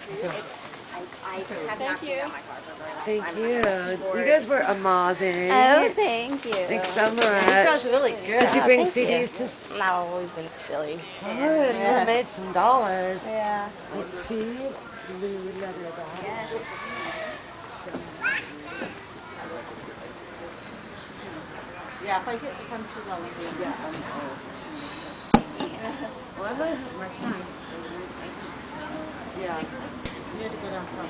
Thank you. Thank you. You guys were amazing. Oh, thank you. Thanks so much. It feels really good. Did you bring Thank you. CDs to? No, we've been silly. Good. You Yeah. made some dollars. Yeah. Let's see. Blue leather bag. Yeah, if I'm too low, yeah. Well, this is my son. Yeah. You had to go down front.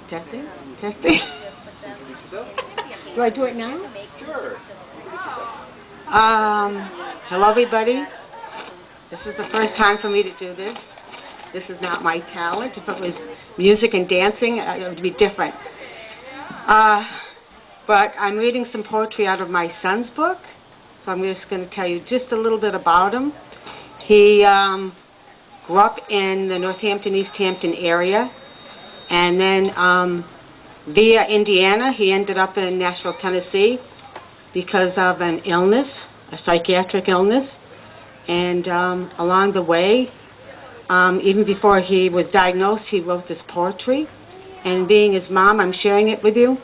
Testing? Testing? Do I do it now? Sure. Hello everybody. This is the first time for me to do this. This is not my talent. If it was music and dancing, it would be different. But I'm reading some poetry out of my son's book, so I'm just going to tell you just a little bit about him. He grew up in the Northampton, Easthampton area, and then via Indiana, he ended up in Nashville, Tennessee because of an illness, a psychiatric illness. And along the way, even before he was diagnosed, he wrote this poetry. And being his mom, I'm sharing it with you.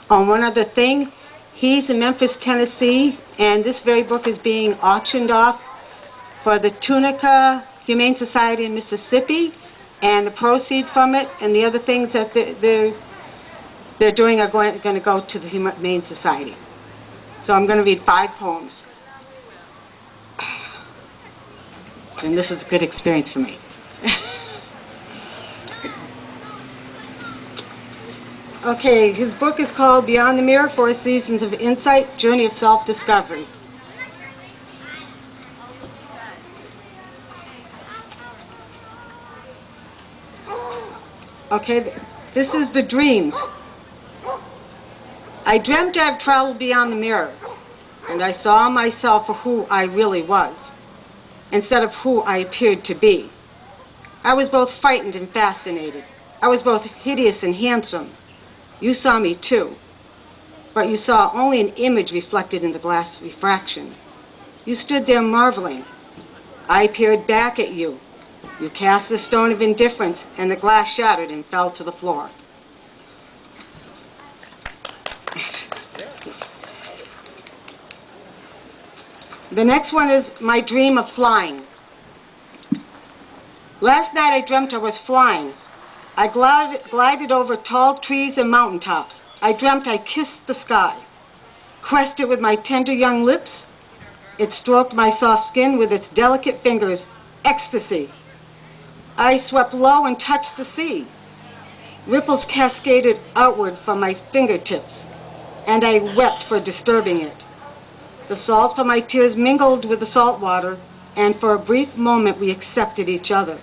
One other thing, he's in Memphis, Tennessee, and this very book is being auctioned off for the Tunica Humane Society in Mississippi, and the proceeds from it and the other things that they're doing are going to go to the Humane Society. So I'm going to read 5 poems. And this is a good experience for me. Okay, his book is called Beyond the Mirror, 4 Seasons of Insight, Journey of Self-Discovery. Okay, this is the dreams. I dreamt I've traveled beyond the mirror, and I saw myself for who I really was, instead of who I appeared to be. I was both frightened and fascinated. I was both hideous and handsome. You saw me too, but you saw only an image reflected in the glass refraction. You stood there marveling. I peered back at you. You cast a stone of indifference, and the glass shattered and fell to the floor. The next one is my dream of flying. Last night I dreamt I was flying. I glided over tall trees and mountaintops. I dreamt I kissed the sky, caressed it with my tender young lips. It stroked my soft skin with its delicate fingers. Ecstasy. I swept low and touched the sea. Ripples cascaded outward from my fingertips, and I wept for disturbing it. The salt from my tears mingled with the salt water, and for a brief moment we accepted each other.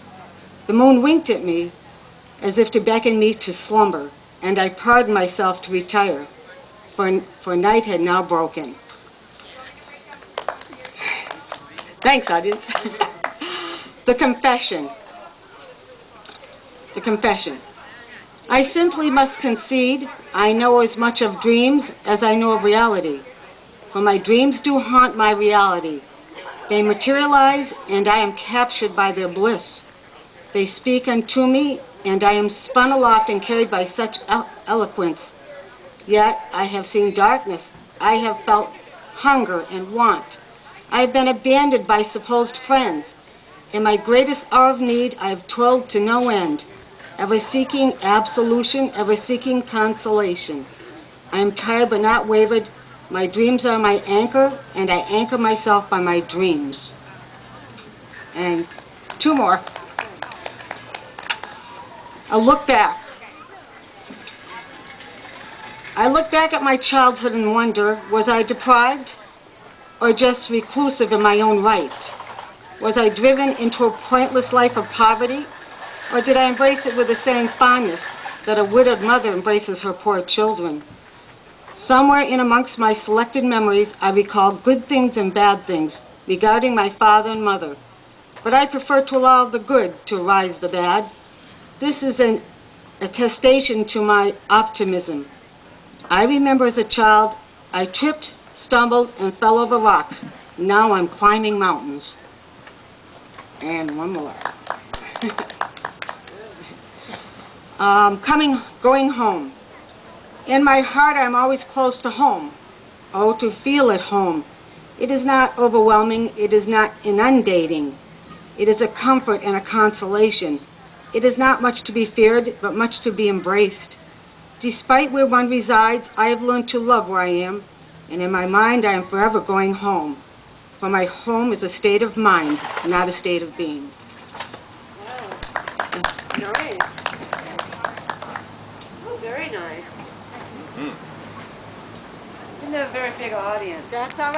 The moon winked at me, as if to beckon me to slumber, and I pardoned myself to retire, for night had now broken. Thanks, audience. The confession. The confession. I simply must concede I know as much of dreams as I know of reality, for my dreams do haunt my reality. They materialize, and I am captured by their bliss. They speak unto me, and I am spun aloft and carried by such eloquence. Yet I have seen darkness. I have felt hunger and want. I have been abandoned by supposed friends. In my greatest hour of need, I have toiled to no end, ever seeking absolution, ever seeking consolation. I am tired but not wavered. My dreams are my anchor, and I anchor myself by my dreams. And 2 more. A look back. I look back at my childhood and wonder, was I deprived or just reclusive in my own right? Was I driven into a pointless life of poverty, or did I embrace it with the same fondness that a widowed mother embraces her poor children? Somewhere in amongst my selected memories, I recall good things and bad things regarding my father and mother, but I prefer to allow the good to rise the bad. This is an attestation to my optimism. I remember as a child, I tripped, stumbled, and fell over rocks. Now I'm climbing mountains. And one more. Going home. In my heart, I'm always close to home. Oh, to feel at home. It is not overwhelming. It is not inundating. It is a comfort and a consolation. It is not much to be feared, but much to be embraced. Despite where one resides, I have learned to love where I am, and in my mind, I am forever going home. For my home is a state of mind, not a state of being. Wow. Nice. Oh, very nice. Didn't have a very big audience. That's all right.